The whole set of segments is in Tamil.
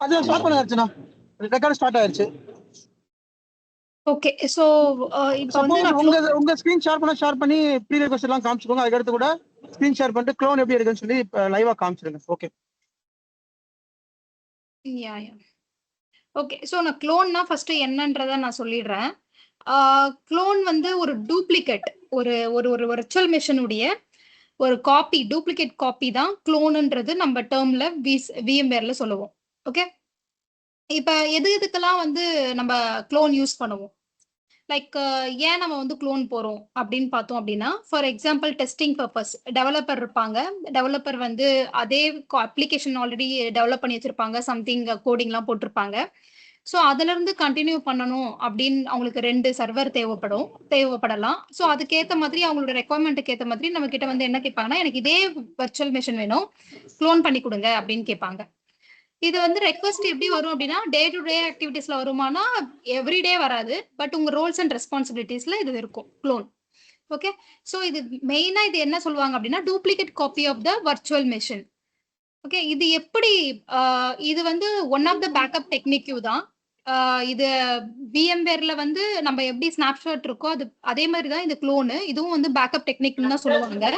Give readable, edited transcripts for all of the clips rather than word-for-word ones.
அது ஸ்டார்ட் பண்ணாச்சுண்ணா. ரெக்கார்ட் ஸ்டார்ட் ஆயிருச்சு. ஓகே. ஸோ இப்போ வந்து சப்போஸ் நான் உங்க ஸ்கிரீன் ஷேர் பண்ணி ப்ரீ ரெக்வெஸ்ட் எல்லாம் காமிச்சுக்கோங்க. அதுக்கடுத்து கூட ஸ்கிரீன் ஷேர் பண்ணிட்டு க்ளோன் எப்படி இருக்குன்னு சொல்லி லைவா காமிச்சிருங்க. ஓகே. Yeah okay. ஸோ நான் க்ளோன்னா ஃபர்ஸ்ட் என்னன்றதை நான் சொல்லிடுறேன். க்ளோன் வந்து ஒரு டூப்ளிகேட், ஒரு ஒரு ஒரு விர்ச்சுவல் மெஷினுடைய ஒரு காப்பி, டூப்ளிகேட் காப்பி தான் க்ளோனுன்றது நம்ம டேர்ம்ல விஎம்வேர்ல சொல்லுவோம். ஓகே. இப்ப எதுக்கெல்லாம் வந்து நம்ம க்ளோன் யூஸ் பண்ணுவோம், லைக் ஏன் நம்ம வந்து க்ளோன் போறோம் அப்படின்னு பார்த்தோம் அப்படின்னா, for example testing purpose. Developer இருப்பாங்க. டெவலப்பர் வந்து அதே அப்ளிகேஷன் ஆல்ரெடி டெவலப் பண்ணி வச்சிருப்பாங்க, சம்திங் கோடிங்லாம் போட்டிருப்பாங்க. ஸோ அதுல இருந்து கண்டினியூ பண்ணணும் அப்படின்னு அவங்களுக்கு 2 சர்வர் தேவைப்படலாம். ஸோ அதுக்கேற்ற மாதிரி அவங்களோட ரெக்குவயர்மெண்ட்டுக்கு ஏற்ற மாதிரி நம்ம கிட்ட வந்து என்ன கேட்பாங்கன்னா, எனக்கு இதே வர்ச்சுவல் மெஷின் வேணும், க்ளோன் பண்ணி கொடுங்க அப்படின்னு கேட்பாங்க. இது வந்து ரெக்வஸ்ட் எப்படி வரும் அப்படின்னா, டே டு டே ஆக்டிவிட்டீஸ்ல வருமானா எவ்ரிடே வராது. பட் உங்க ரோல்ஸ் அண்ட் ரெஸ்பான்சிபிலிட்டிஸ்ல இது இருக்கும் க்ளோன். ஓகே. ஸோ இது மெயினா இது என்ன சொல்லுவாங்க அப்படின்னா, duplicate copy of the virtual machine. Okay. இது எப்படி இது வந்து one of the backup technique தான். இது விஎம்வேர்ல வந்து நம்ம எப்படி ஸ்னாப்ஷாட் இருக்கோ அது அதே மாதிரி தான் இது க்ளோனு. இதுவும் வந்து பேக்கப் டெக்னிக்னு தான் சொல்லுவாங்க.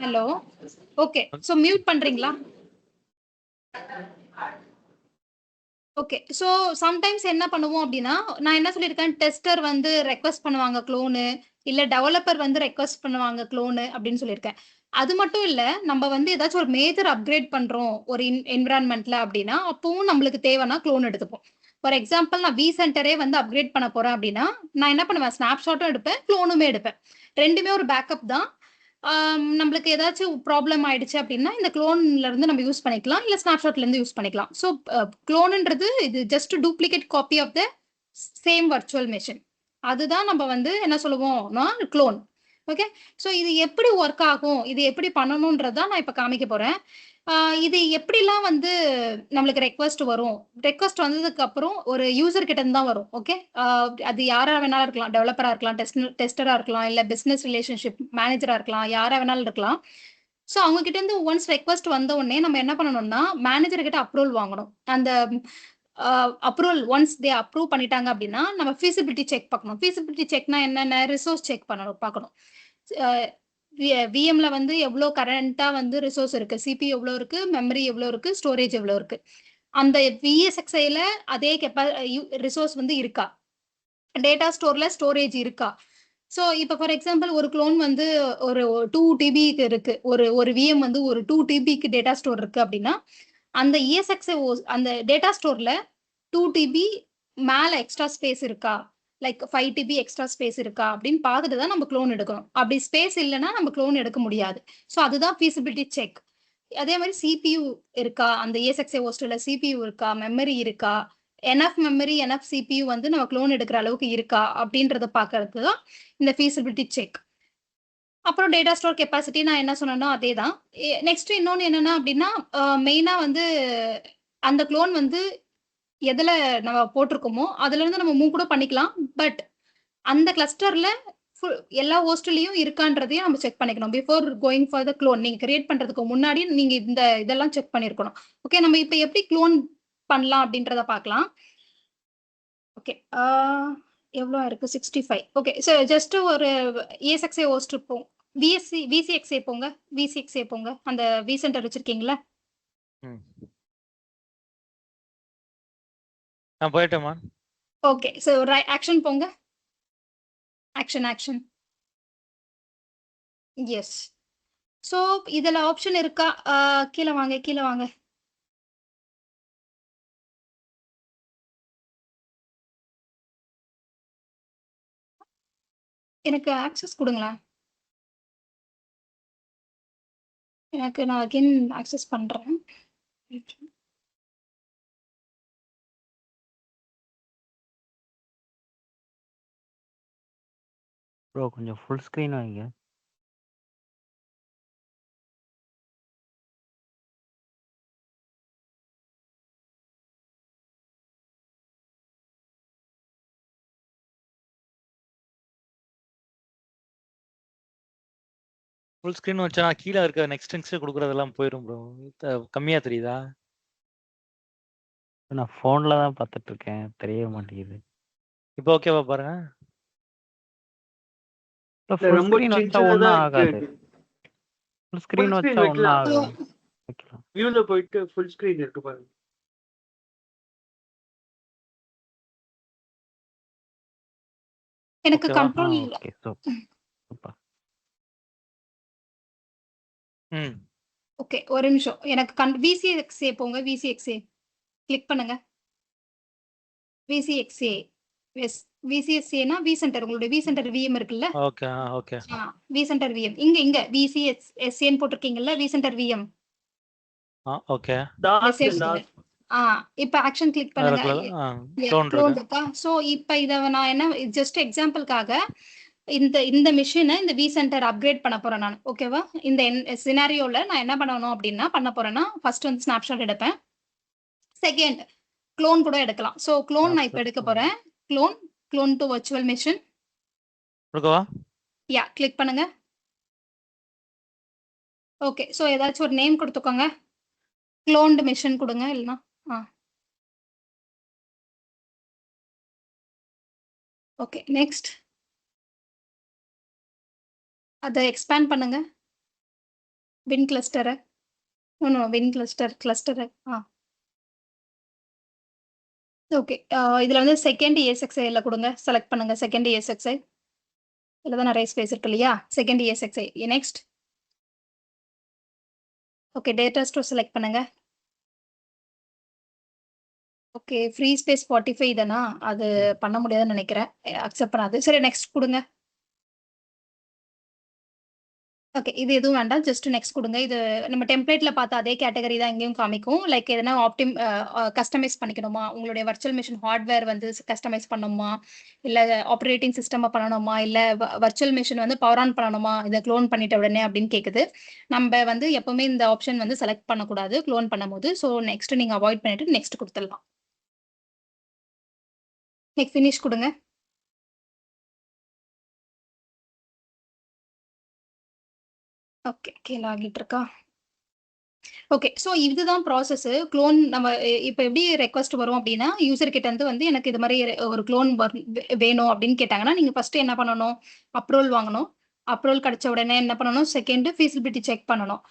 ஹலோ. ஓகே. ஸோ மியூட் பண்றீங்களா? ஓகே. ஸோ சம்டைம்ஸ் என்ன பண்ணுவோம் அப்படின்னா, நான் என்ன சொல்லியிருக்கேன், டெஸ்டர் வந்து ரெக்வெஸ்ட் பண்ணுவாங்க க்ளோனு, இல்ல டெவலப்பர் வந்து ரெக்வெஸ்ட் பண்ணுவாங்க க்ளோனு அப்படின்னு சொல்லியிருக்கேன். அது மட்டும் இல்ல, நம்ம வந்து ஏதாச்சும் ஒரு மேஜர் அப்கிரேட் பண்றோம் ஒரு என்விரான்மெண்ட்ல அப்படின்னா, அப்பவும் நம்மளுக்கு தேவைன்னா க்ளோன் எடுத்துப்போம். ஃபார் எக்ஸாம்பிள் நான் விசென்டரே வந்து அப்கிரேட் பண்ண போறேன் அப்படின்னா, நான் என்ன பண்ணுவேன், ஸ்னாப்ஷாட்டும் எடுப்பேன், க்ளோனுமே எடுப்பேன். 2மே ஒரு பேக்கப் தான். நம்மளுக்கு ஏதாச்சும் ப்ராப்ளம் ஆயிடுச்சு அப்படின்னா, இந்த க்ளோன்ல இருந்து நம்ம யூஸ் பண்ணிக்கலாம், இல்ல ஸ்னாப்ஷாட்ல இருந்து யூஸ் பண்ணிக்கலாம். ஸோ க்ளோனுன்றது இது just duplicate copy of the same virtual machine. அதுதான் நம்ம வந்து என்ன சொல்லுவோம்னா க்ளோன். ஓகே. ஸோ இது எப்படி ஒர்க் ஆகும், இது எப்படி பண்ணணும்ன்றதான் நான் இப்ப காமிக்க போறேன். இது எப்படிலாம் வந்து நம்மளுக்கு ரெக்வெஸ்ட் வரும். ரெக்வெஸ்ட் வந்ததுக்கு அப்புறம் ஒரு யூசர் கிட்ட இருந்து தான் வரும். ஓகே. அது யாரா வேணாலும் இருக்கலாம். டெவலப்பரா இருக்கலாம், டெஸ்டரா இருக்கலாம், இல்ல பிசினஸ் ரிலேஷன்ஷிப் மேனேஜரா இருக்கலாம், யாரா வேணாலும் இருக்கலாம். ஸோ அவங்க கிட்ட இருந்து ஒன்ஸ் ரெக்வெஸ்ட் வந்த உடனே நம்ம என்ன பண்ணணும்னா, மேனேஜர் கிட்ட அப்ரூவல் வாங்கணும். அந்த அப்ரூவல் ஒன்ஸ் தே அப்ரூவ் பண்ணிட்டாங்க அப்படின்னா, நம்ம ஃபீசிபிலிட்டி செக் பார்க்கணும். ஃபீசிபிலிட்டி செக்னா என்னென்ன, ரிசோர்ஸ் செக் பார்க்கணும். விஎம்ல வந்து எவ்வளோ கரண்டா வந்து ரிசோர்ஸ் இருக்கு, சிபி எவ்வளோ இருக்கு, மெமரி எவ்வளோ இருக்கு, ஸ்டோரேஜ் எவ்வளோ இருக்கு, அந்த விஎஸ்எக்ஸ்ஐல அதே ரிசோர்ஸ் வந்து இருக்கா, டேட்டா ஸ்டோர்ல ஸ்டோரேஜ் இருக்கா. ஸோ இப்போ ஃபார் எக்ஸாம்பிள் ஒரு க்ளோன் வந்து ஒரு 2 டிபிக்கு இருக்கு, ஒரு ஒரு விஎம் வந்து ஒரு 2 டிபிக்கு டேட்டா ஸ்டோர் இருக்கு அப்படின்னா, அந்த இஎஸ்எக்ஸ்ஐ அந்த டேட்டா ஸ்டோர்ல 2 டிபி மேல எக்ஸ்ட்ரா ஸ்பேஸ் இருக்கா, லைக் 5 டிபி எக்ஸ்ட்ரா ஸ்பேஸ் இருக்கா அப்படின்னு பார்த்துட்டு தான் நம்ம க்ளோன் எடுக்கணும். அப்படி ஸ்பேஸ் இல்லைன்னா நம்ம க்ளோன் எடுக்க முடியாது. ஸோ அதுதான் ஃபீசிபிலிட்டி செக். அதே மாதிரி சிபியு இருக்கா, அந்த இஎஸ்எக்ஸ்ஐ ஹோஸ்டல்ல சிபியு இருக்கா, மெமரி இருக்கா, எனஃப் மெமரி எனஃப் சிபியு வந்து நம்ம க்ளோன் எடுக்கிற அளவுக்கு இருக்கா அப்படின்றத பார்க்கறதுக்கு தான் இந்த ஃபீசிபிலிட்டி செக். அப்புறம் டேட்டா ஸ்டோர் கெப்பாசிட்டி நான் என்ன சொன்னேனோ அதே தான். நெக்ஸ்ட் இன்னொன்னு என்னன்னா அப்படின்னா, மெயினா வந்து அந்த க்ளோன் வந்து எதுல நம்ம போட்டிருக்கோமோ அதுல இருந்து நம்ம மூவ் கூட பண்ணிக்கலாம். பட் அந்த கிளஸ்டர்ல எல்லா ஹோஸ்ட்லயும் இருக்கான்றதையும் நம்ம செக் பண்ணிக்கணும். Before going for the clone நீங்க கிரியேட் பண்றதுக்கு முன்னாடி நீங்க இந்த இதெல்லாம் செக் பண்ணிருக்கணும். ஓகே. நம்ம இப்ப எப்படி க்ளோன் பண்ணலாம் அப்படின்றத பார்க்கலாம். ஓகே. எவ்வளோ இருக்கு, 65. ஓகே. ஸோ ஜஸ்ட் ஒரு ESXi ஹோஸ்ட் போங்க, VCXA போங்க, VCXA போங்க, அந்த விசென்டர் வச்சிருக்கீங்களா? நான் போயிட்டேமா. ஓகே. ஸோ ஆக்ஷன் போங்க, ஆக்ஷன். எஸ். ஸோ இதுல ஆப்ஷன் இருக்கா, கீழே வாங்க. எனக்கு ஆக்சஸ் கொடுங்களேன். நான் அகைன் ஆக்சஸ் பண்றேன். ப்ரோ கொஞ்சம் ஃபுல் ஸ்க்ரீன் வைங்க. ஃபுல் ஸ்க்ரீன் வச்சா கீழ இருக்க நெக்ஸ்ட் குடுக்குறதெல்லாம் போயிரும் ப்ரோ. கம்மியா தெரியுதா? நான் ஃபோன்ல தான் பார்த்துட்டு இருக்கேன். தெரியவே மாட்டேங்குது. இப்போ ஓகேவா பாருங்க. ஃபுல் ரொம்ப ஸ்க்ரீன் வச்சா சின்னதா ஒண்ணும் தான் ஆகாது. இருக்கு. ஃபுல் ஃபுல் ஸ்க்ரீன் ஸ்க்ரீன் வச்சா ஒண்ணும் வைக்கலாம். ஆகாது. வைக்கலாம். வியூல போயிட்டு ஃபுல் ஸ்க்ரீன் இருக்கு பாருங்க. எனக்கு ஓகேவா? Control okay. சூப்பர். ம். ஓகே. ஒரு நிமிஷம். எனக்கு VCXA போங்க. VCXA கிளிக் பண்ணுங்க. VCXA எஸ் VCSAனா வி சென்டர் உங்களுடைய வி சென்டர் விஎம் இருக்குல்ல? Okay. Okay. V center VM இங்க VCSAன்னு போட்டிருக்கீங்கல்ல வி சென்டர் விஎம். ஓகே. இப்ப ஆக்ஷன் கிளிக் பண்ணுங்க. க்ளோன் இருக்கா? சோ இப்ப இத நான் என்ன ஜஸ்ட் எக்ஸாம்பிளுக்காக இந்த மிஷினை இந்த வி சென்டர் அப்கிரேட் பண்ண போறேன் நான். ஓகேவா? இந்த சினாரியோல நான் என்ன பண்ணணும் அப்படின்னா பண்ண போறேன்னா ஃபர்ஸ்ட் வந்து ஸ்னாப்ஷாட் எடுப்பேன். செகண்ட் க்ளோன் கூட எடுக்கலாம். சோ க்ளோன் நான் இப்ப எடுக்க போறேன். Clone to virtual machine. ஓகேவா? கிளிக் பண்ணுங்க. ஓகே. சோ ஏதாச்சும் ஒரு நேம் கொடுத்துக்கோங்க. க்ளோன்டு மிஷின் கொடுங்க இல்லனா. ஓகே. நெக்ஸ்ட் அதை எக்ஸ்பேண்ட் பண்ணுங்க. வின் கிளஸ்டரை வின் கிளஸ்டரை ஓகே. இதுல வந்து செகண்ட் ESXi கொடுங்க. செலக்ட் பண்ணுங்க செகண்ட் ESXi. இதுல தான் நிறைய ஸ்பேஸ் இருக்கு இல்லையா? Second ESXi. Next okay. Data store select பண்ணுங்க. ஓகே. ஃப்ரீ ஸ்பேஸ் 45 தானா? அது பண்ண முடியாதுன்னு நினைக்கிறேன். அக்செப்ட் பண்ணாது. சரி நெக்ஸ்ட் கொடுங்க. ஓகே. இது எதுவும் வேண்டாம். ஜஸ்ட் நெக்ஸ்ட் கொடுங்க. இது நம்ம டெம்ப்ளேட்ல பார்த்த அதே கேட்டகரி தான் இங்கேயும் காமிக்கும். லைக் எதனா கஸ்டமைஸ் பண்ணிக்கணுமா? உங்களுடைய வர்ச்சுவல் மிஷின் ஹார்ட்வேர் வந்து கஸ்டமைஸ் பண்ணணுமா? இல்ல ஆப்ரேட்டிங் சிஸ்டம் பண்ணணுமா? இல்ல வர்ச்சுவல் மிஷின் வந்து பவர் ஆன் பண்ணணுமா? இதை க்ளோன் பண்ணிட்ட உடனே அப்படின்னு கேக்குது. நம்ம வந்து எப்பவுமே இந்த ஆப்ஷன் வந்து செலக்ட் பண்ணக்கூடாது க்ளோன் பண்ணும்போது. ஸோ நெக்ஸ்ட் நீங்க அவாய்ட் பண்ணிட்டு நெக்ஸ்ட் கொடுத்துடலாம். நெக்ஸ்ட் ஃபினிஷ் கொடுங்க. ஓகே. கீழே ஆகிட்டு இருக்கா? ஓகே. ஸோ இதுதான் ப்ராசஸ். க்ளோன் நம்ம இப்போ எப்படி ரெக்வஸ்ட் வரும் அப்படின்னா யூசர் கிட்ட இருந்து வந்து எனக்கு இது மாதிரி ஒரு க்ளோன் வேணும் அப்படின்னு கேட்டாங்கன்னா நீங்க ஃபர்ஸ்ட் என்ன பண்ணணும்? அப்ரூவல் வாங்கணும். அப்ரூவல் கிடைச்ச உடனே என்ன பண்ணணும்? செகண்ட் ஃபீசிபிலிட்டி செக் பண்ணணும்.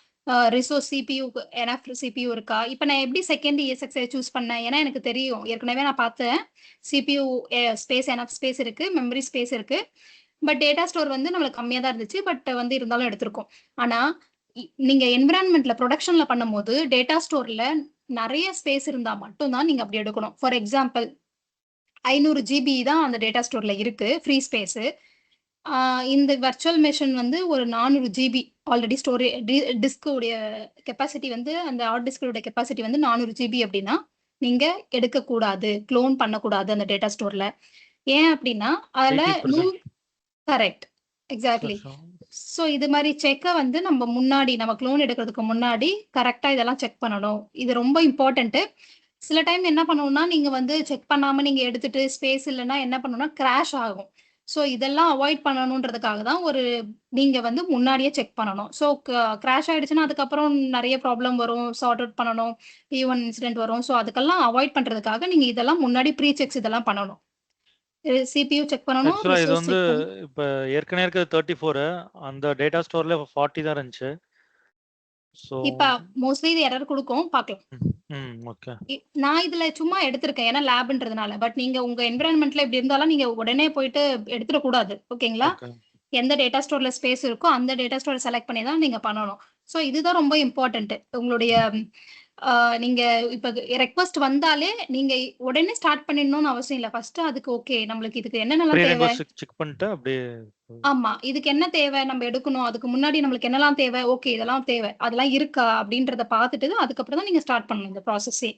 ரிசோர்ஸ் CPU எனஃப் CPU இருக்கா? இப்போ நான் எப்படி செகண்ட் ESXi சூஸ் பண்ணேன்? ஏன்னா எனக்கு தெரியும் ஏற்கனவே நான் பார்த்தேன். CPU ஸ்பேஸ் எனஃப் ஸ்பேஸ் இருக்கு, மெமரி ஸ்பேஸ் இருக்கு. பட் டேட்டா ஸ்டோர் வந்து நம்மளுக்கு கம்மியா தான் இருந்துச்சு. பட் வந்து இருந்தாலும் எடுத்திருக்கோம். ஆனா நீங்க என்விரான்மெண்ட்ல ப்ரொடக்ஷன்ல பண்ணும்போது டேட்டா ஸ்டோர்ல நிறைய ஸ்பேஸ் இருந்தா மட்டும்தான் நீங்க அப்படி எடுக்கணும். ஃபார் எக்ஸாம்பிள் 500 GB தான் அந்த டேட்டா ஸ்டோர்ல இருக்கு ஃப்ரீ ஸ்பேஸ். இந்த வர்ச்சுவல் மிஷின் வந்து ஒரு 400 GB ஆல்ரெடி டிஸ்க் உடைய கெப்பாசிட்டி வந்து அந்த ஹார்ட் டிஸ்கோட கெப்பாசிட்டி வந்து 400 GB அப்படின்னா நீங்க எடுக்க கூடாது, க்ளோன் பண்ணக்கூடாது அந்த டேட்டா ஸ்டோர்ல. ஏன் அப்படின்னா அதுல 80%. Correct exactly. ஸோ இது மாதிரி செக்கை வந்து நம்ம முன்னாடி நம்ம க்ளோன் எடுக்கிறதுக்கு முன்னாடி கரெக்டா இதெல்லாம் செக் பண்ணணும். இது ரொம்ப இம்பார்ட்டன்ட். சில டைம் என்ன பண்ணணும்னா நீங்க வந்து செக் பண்ணாம நீங்க எடுத்துட்டு ஸ்பேஸ் இல்லைன்னா என்ன பண்ணணும்னா கிராஷ் ஆகும். ஸோ இதெல்லாம் அவாய்ட் பண்ணணுன்றதுக்காக தான் நீங்க வந்து முன்னாடியே செக் பண்ணணும். ஸோ கிராஷ் ஆயிடுச்சுன்னா அதுக்கப்புறம் நிறைய ப்ராப்ளம் வரும். சார்ட் அவுட் பண்ணணும். ஈவன் இன்சிடென்ட் வரும். ஸோ அதுக்கெல்லாம் அவாய்ட் பண்றதுக்காக நீங்க இதெல்லாம் முன்னாடி ப்ரீ செக்ஸ் இதெல்லாம் பண்ணணும். CPU செக் பண்ணணும். ஆக்சுவலா இது வந்து இப்ப ஏற்கனவே இருக்கிறது 34 அந்த டேட்டா ஸ்டோர்ல 40 தான் இருந்துச்சு. சோ இப்ப மோஸ்ட்லி இது எரர் கொடுக்கும். பார்க்கலாம். ஓகே. நான் இதுல சும்மா எடுத்திருக்கேன் ஏன்னா லேப்ன்றதுனால. பட் நீங்க உங்க என்விரான்மெண்ட்ல இப்படி இருந்தாலும் நீங்க உடனே போயிட்டு எடுத்துட கூடாது. ஓகேங்களா? எந்த டேட்டா ஸ்டோர்ல ஸ்பேஸ் இருக்கோ அந்த டேட்டா ஸ்டோர் செலக்ட் பண்ணி தான் நீங்க பண்ணணும். ஸோ இதுதான் ரொம்ப இம்பார்ட்டன்ட். உங்களுடைய நீங்க இப்ப ரெக்வஸ்ட் வந்தாலே நீங்க உடனே ஸ்டார்ட் பண்ணிடணும்னு அவசியம் இல்ல. ஃபர்ஸ்ட் அதுக்கு ஓகே நம்மளுக்கு இதுக்கு என்னென்னலாம் தேவை செக் பண்ணிட்டு அப்படியே ஆமா இதுக்கு என்ன தேவை நம்ம எடுக்கணும். அதுக்கு முன்னாடி நம்மளுக்கு என்னெல்லாம் தேவை ஓகே இதெல்லாம் தேவை அதெல்லாம் இருக்கா அப்படின்றத பார்த்துட்டு அதுக்கப்புறம் தான் நீங்க ஸ்டார்ட் பண்ணணும் இந்த ப்ராசஸே.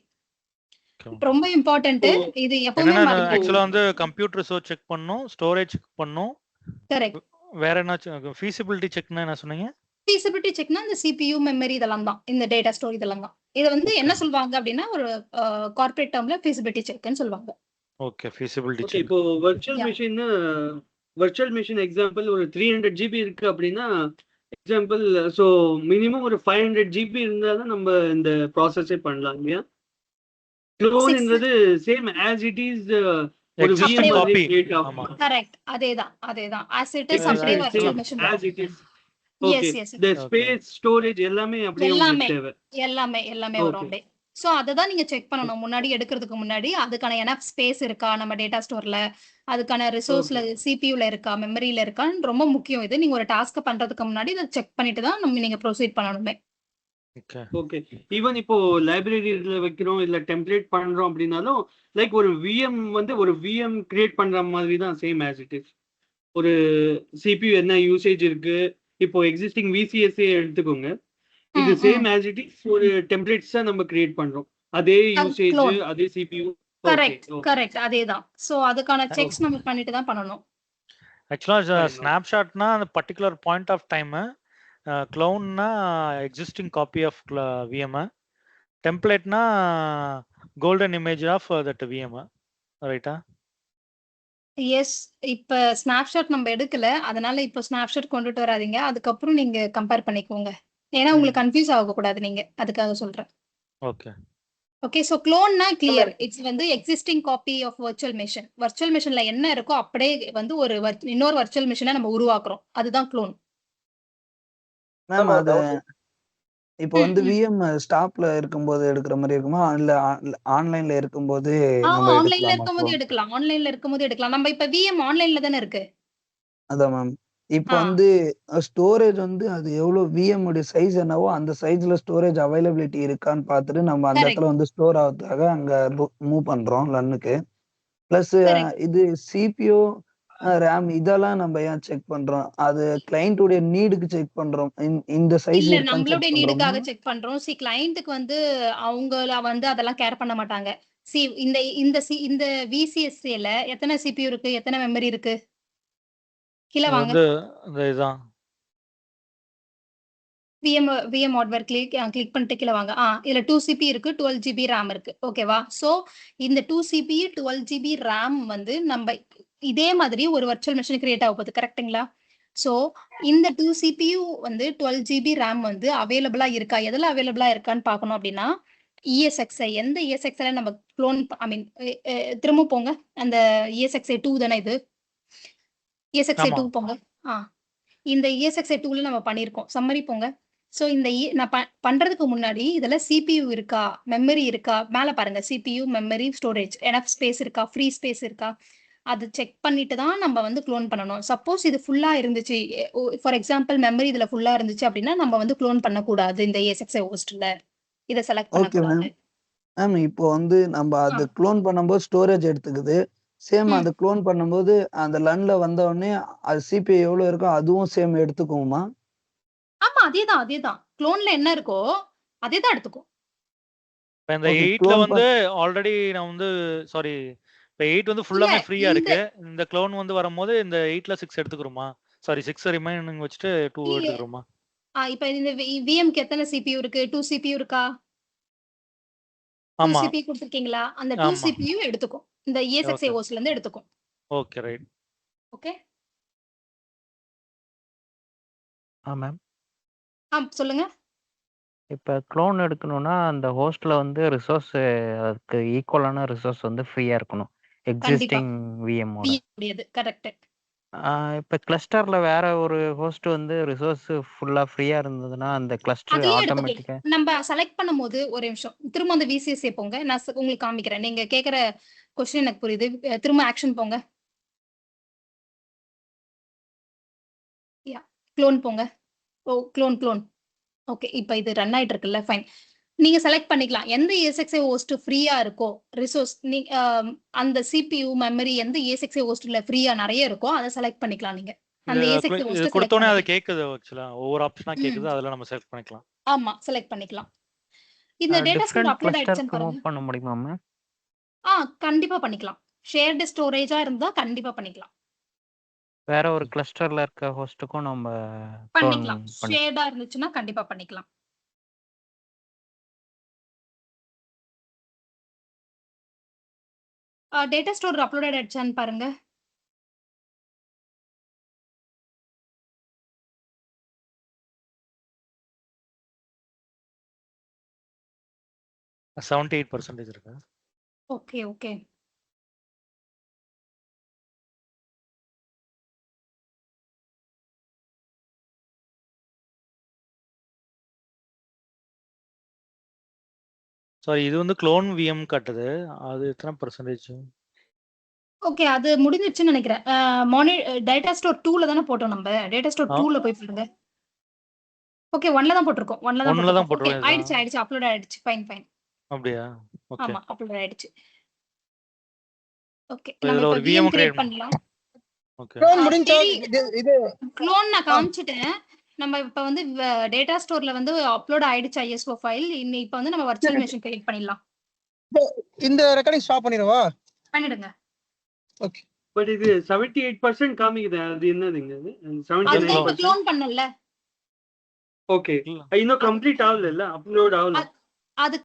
ரொம்ப இம்பார்ட்டன்ட். இது எப்பவுமே ஆக்சுவலா வந்து கம்ப்யூட்டர் ரிசோர்ஸ் செக் பண்ணனும், ஸ்டோரேஜ் செக் பண்ணனும். கரெக்ட். வேற என்ன ஃபீசிபிலிட்டி செக்னா என்ன சொன்னீங்க? ஃபீசிபிலிட்டி செக்னா இந்த CPU மெமரி இதெல்லாம் தான். இந்த டேட்டா ஸ்டோர் இதெல்லாம் தான். இது வந்து என்ன சொல்வாங்க அப்படின்னா ஒரு கார்ப்பரேட் டேர்ம்ல ஃபீசிபிலிட்டி செக்னு சொல்வாங்க. ஓகே. Feasibility okay. செக். இப்போ வர்ச்சுவல் மிஷின் எக்ஸாம்பிள் ஒரு 300 GB இருக்கு அப்படின்னா எக்ஸாம்பிள் ஸோ மினிமம் ஒரு 500 ஜிபி இருந்தால் தான் நம்ம இந்த ப்ராசஸே பண்ணலாம் இல்லையா? க்ளோன்ன்றது சேம் ஆஸ் இட் இஸ் ஒரு Existing விஎம் மாதிரி copy. கிரியேட் ஆமா. ஆகும். கரெக்ட். அதேதான் as it is Yeah, அப்படியே yeah, virtual same. Machine as வரும். it is. Okay. Yes The Okay. space, storage எல்லாமே அப்படியே எல்லாமே உங்களுக்கு தேவை. எல்லாமே வரும் Okay. அப்படியே. சோ அததான் நீங்க செக் பண்ணணும். முன்னாடி எடுக்கிறதுக்கு முன்னாடி அதுக்கான எனஃப் ஸ்பேஸ் இருக்கா நம்ம டேட்டா ஸ்டோர்ல, அதுக்கான ரிசோர்ஸ்ல சிபியூல இருக்கா, மெமரியில இருக்கான்னு ரொம்ப முக்கியம் இது. நீங்க ஒரு டாஸ்க் பண்றதுக்கு முன்னாடி இதை செக் பண்ணிட்டு தான் நீங்க ப்ரொசீட் பண்ணணுமே. Okay. ஓகே. ஈவன் இப்போ லைப்ரரியில வைக்கிறோம் இல்ல டெம்ப்ளேட் பண்றோம் அப்படின்னாலும் லைக் ஒரு விஎம் வந்து ஒரு விஎம் கிரியேட் பண்ற மாதிரி தான் சேம் ஆஸ் இட் இஸ். ஒரு சிபியூ என்ன யூசேஜ் இருக்கு, இப்போ எக்ஸிஸ்டிங் விசிஎஸ்ஏ எடுத்துக்கோங்க. இது சேம் ஆஸ் இட் இஸ் ஒரு டெம்ப்ளேட்ஸ் தான் நம்ம கிரியேட் பண்றோம். அதே யூசேஜ் clone. அதே சிபியூ. கரெக்ட் அதேதான். சோ அதுக்கான செக்ஸ் நம்ம பண்ணிட்டு தான் பண்ணணும். ஆக்சுவலா ஸ்னாப்ஷாட்னா அந்த பர்டிகுலர் பாயிண்ட் ஆஃப் டைம், க்ளோன்னா எக்ஸிஸ்டிங் காப்பி ஆஃப் விஎம், டெம்ப்ளேட்னா golden image of that VM, ரைட்டா? எஸ். இப்ப ஸ்னாப்ஷாட் நம்ம எடுக்கல, அதனால இப்ப ஸ்னாப்ஷாட் கொண்டுட்டு வராதீங்க. அதுக்கப்புறம் நீங்க கம்பேர் பண்ணிக்கோங்க. ஏன்னா உங்களுக்கு கன்ஃபியூஸ் ஆகக்கூடாது நீங்க, அதுக்காக சொல்றேன். ஓகே. ஓகே. சோ க்ளோன்னா கிளியர். இட்ஸ் வந்து existing copy of virtual machine. Virtual மெஷின்ல என்ன இருக்கோ அப்படியே வந்து ஒரு இன்னொரு வர்ச்சுவல் மெஷினை நம்ம உருவாக்குறோம். அதுதான் க்ளோன். மேம் அது இப்போ வந்து விஎம் ஸ்டாப்ல இருக்கும்போது எடுக்கிற மாதிரி இருக்குமா இல்ல ஆன்லைன்ல இருக்கும்போது நம்ம ஆன்லைன்ல எடுக்கலாமா இருக்கும்போது clone? எடுக்கலாம். ஆன்லைன்ல இருக்கும்போது எடுக்கலாம். நம்ம இப்ப விஎம் ஆன்லைன்ல தானே இருக்கு. அதான் மேம். இப்போ ஆ. வந்து ஸ்டோரேஜ் வந்து அது எவ்வளவு விஎம் உடைய சைஸ் என்னவோ அந்த சைஸ்ல ஸ்டோரேஜ் அவைலபிலிட்டி இருக்கான்னு பார்த்துட்டு நம்ம அந்த கரெக்ட். இடத்துல வந்து ஸ்டோர் ஆகிறதுக்காக அங்க மூவ் பண்றோம் லன்னுக்கு. Plus correct. இது சிபியூ ரேம் இதெல்லாம் நம்ம ஏன் செக் பண்றோம்? அது கிளைண்ட் உடைய நீடுக்கு செக் பண்றோம். இந்த சைஸ் இல்ல இருக்கான்னு நம்மளுடைய செக் பண்றோமா? நீடுக்காக செக் பண்றோம். கிளையண்ட்டுக்கு வந்து அவங்கள வந்து அதெல்லாம் கேர் பண்ண மாட்டாங்க. இந்த இந்த இந்த விசிஎஸ்ஏல எத்தனை சிபியூ இருக்கு, எத்தனை மெமரி இருக்கு? கீழ இது வாங்க. வந்து இந்த இதான் விஎம் ஹார்ட்வேர் கிளிக் பண்ணிட்டு கீழ வாங்க. இதுல 2 சிபி இருக்கு, 12 ஜிபி ரேம் இருக்கு. ஓகேவா? சோ இந்த 2 சிபி 12 ஜிபி ரேம் வந்து நம்ம இதே மாதிரி ஒரு வர்ச்சுவல் மெஷின் கிரியேட் ஆக போகுது. கரெக்ட்டுங்களா? சோ இந்த 2 சிபியூ வந்து 12 ஜிபி ரேம் வந்து அவைலபிளா இருக்கா, எதுல அவைலபிளா இருக்கான்னு பார்க்கணும் அப்படின்னா ESXi எந்த ESXi நம்ம க்ளோன் ஐ மீன் திரும்ப போங்க. அந்த ESXi 2 தானே இது. ESXi ஆமா. 2 போங்க. இந்த ESXi 2ல நம்ம பண்ணியிருக்கோம். சம்மரி போங்க. சோ இந்த நான் பண்றதுக்கு முன்னாடி இதுல CPU இருக்கா, மெமரி இருக்கா, மேல பாருங்க CPU, memory, storage, enough space இருக்கா, ஃப்ரீ ஸ்பேஸ் இருக்கா, அது செக் பண்ணிட்டு தான் நம்ம வந்து க்ளோன் பண்ணணும். சப்போஸ் இது ஃபுல்லா இருந்துச்சு, ஃபார் எக்ஸாம்பிள் மெமரி இதுல ஃபுல்லா இருந்துச்சு அப்படின்னா நம்ம வந்து க்ளோன் பண்ணக்கூடாது இந்த ESXi ஹோஸ்ட்ல. இதை செலக்ட் ஓகே மேம். பண்ணக்கூடாது. மேம் இப்போ வந்து நம்ம அது க்ளோன் பண்ணும்போது ஸ்டோரேஜ் எடுத்துக்குது. சேம் ம். அது க்ளோன் பண்ணும்போது அந்த லன்ல வந்த உடனே அது சிபியூ எவ்வளவு இருக்கோ அதுவும் சேம் எடுத்துக்குமா? ஆமா அதேதான். க்ளோன்ல என்ன இருக்கோ அதேதான் எடுத்துக்கும். இப்ப இந்த ஓகே 8ல க்ளோன் வந்து ஆல்ரெடி நான் வந்து சாரி, இப்ப 8 வந்து இல்ல ஃபுல்லாமே ஃப்ரீயா இந்த இருக்கு. இந்த க்ளோன் வந்து வரும்போது இந்த 8ல 6 எடுத்துக்கிறோமா? சாரி 6 ரிமைனிங் வச்சுட்டு 2 இல்ல எடுத்துக்கிறோமா? இப்ப இந்த விஎம்க்கு எத்தனை CPU இருக்கு? 2 CPU இருக்கா? 2 ஆமா, CPU குடுத்துருக்கீங்களா? அந்த 2 ஆமா. CPU எடுத்துக்கும். இந்த ESXi ஓகே. ஹோஸ்ட்ல இருந்து எடுத்துக்கும். Okay, right. ஓகே. மேம். சொல்லுங்க. இப்ப க்ளோன் எடுக்கணும்னா அந்த ஹோஸ்ட்ல வந்து ரிசோர்ஸ் அதுக்கு ஈக்குவலான ரிசோர்ஸ் வந்து ஃப்ரீயா இருக்கணும். கண்டிப்பா. எக்ஸிஸ்டிங் விஎம்மோட. முடியாது. கரெக்ட். இப்ப கிளஸ்டர்ல வேற ஒரு ஹோஸ்ட் வந்து ரிசோர்ஸ் ஃபுல்லா ஃப்ரீயா இருந்ததுன்னா அந்த கிளஸ்டர் அதுலயும் எடுத்துக்கலாம். ஆட்டோமேட்டிக்கா நம்ம செலக்ட் பண்ணும்போது ஒரு நிமிஷம் திரும்ப அந்த விசிஎஸ்ஏ போங்க. நான் உங்களுக்கு காமிக்கிறேன். நீங்க கேக்குற கொஸ்டின் எனக்கு புரியுது. திரும்ப ஆக்ஷன் போங்க. க்ளோன் போங்க. க்ளோன். ஓகே. இப்ப இது ரன் ஆயிட்டு இருக்குல்ல, ஃபைன். நீங்க செலக்ட் பண்ணிக்கலாம். எந்த ESXi ஹோஸ்ட் ஃப்ரீயா இருக்கோ, ரிசோர்ஸ் அந்த CPU, மெமரி எந்த ESXi ஹோஸ்ட்ல ஃப்ரீயா நிறைய இருக்கோ அதை செலக்ட் பண்ணிக்கலாம் நீங்க. அந்த இது ESXi இது ஹோஸ்ட் செலக்ட் கொடுத்தோனே அது பண்ணிக்கலாம். கேக்குது ஆக்சுவலா. ஒவ்வொரு ஆப்ஷனா ம். கேக்குது. அதெல்லாம் நம்ம செலக்ட் பண்ணிக்கலாம். ஆமா, செலக்ட் பண்ணிக்கலாம். இந்த டேட்டா ஸ்டோர் டிஃபரண்ட் அப்லோட் ஆயிடுச்சுன்னு கிளஸ்டருக்கு மூவ் பாருங்க. பண்ண முடியுமா மேம்? கண்டிப்பா பண்ணிக்கலாம். ஷேர்டு ஸ்டோரேஜா இருந்தா கண்டிப்பா பண்ணிக்கலாம். வேற ஒரு கிளஸ்டர்ல இருக்க ஹோஸ்ட்டுக்கும் நம்ம க்ளோன் பண்ணிக்கலாம். பண்ணி ஷேர்டா இருந்துச்சுன்னா கண்டிப்பா பண்ணிக்கலாம். டேட்டா ஸ்டோர் அப்லோட் ஆயிடுச்சான்னு பாருங்க. 78% இருக்கு. Okay okay. சாரி, இது வந்து க்ளோன் விஎம் காட்டுது. அது எத்தனை பர்சன்டேஜ்? ஓகே, அது முடிஞ்சிருச்சுன்னு நினைக்கிறேன். டேட்டா ஸ்டோர் 2ல தானே போட்டோம் நம்ம. டேட்டா ஸ்டோர் 2ல போய் பாருங்க. ஓகே, 1ல தான் போட்டிருக்கோம். 1ல தான் 1ல தான் போட்டிருக்கோம். ஓகே, போட்டிருக்கோம். ஆயிடுச்சு அப்லோட் ஆயிடுச்சு. ஃபைன். அப்படியா? ஓகே. ஆமா, அப்லோட் ஆயிடுச்சு. ஓகே, இப்ப நம்ம இதுல இப்ப ஒரு விஎம் VM கிரியேட் create பண்ணலாம். ஓகே. க்ளோன் முடிஞ்சா சரி, இது க்ளோன் நான் காமிச்சிட்டேன். நம்ம இப்ப வந்து டேட்டா ஸ்டோர்ல வந்து அப்லோட் ஆயிடுச்சு ஐஎஸ்ஓ ஃபைல். இப்ப வந்து நம்ம வர்ச்சுவல் மெஷின் கிரியேட் பண்ணிடலாம். இந்த ரெக்கார்டிங் ஸ்டாப் பண்ணிடுவா. பண்ணிடுங்க. ஓகே. பட் இது 78% காமிக்குது. அது என்னதுங்க அது? அதுதான் இப்ப 79%. க்ளோன் பண்ணல. ஓகே. இல்ல. இன்னும் கம்ப்ளீட் ஆகல, அப்லோட் ஆகல. அது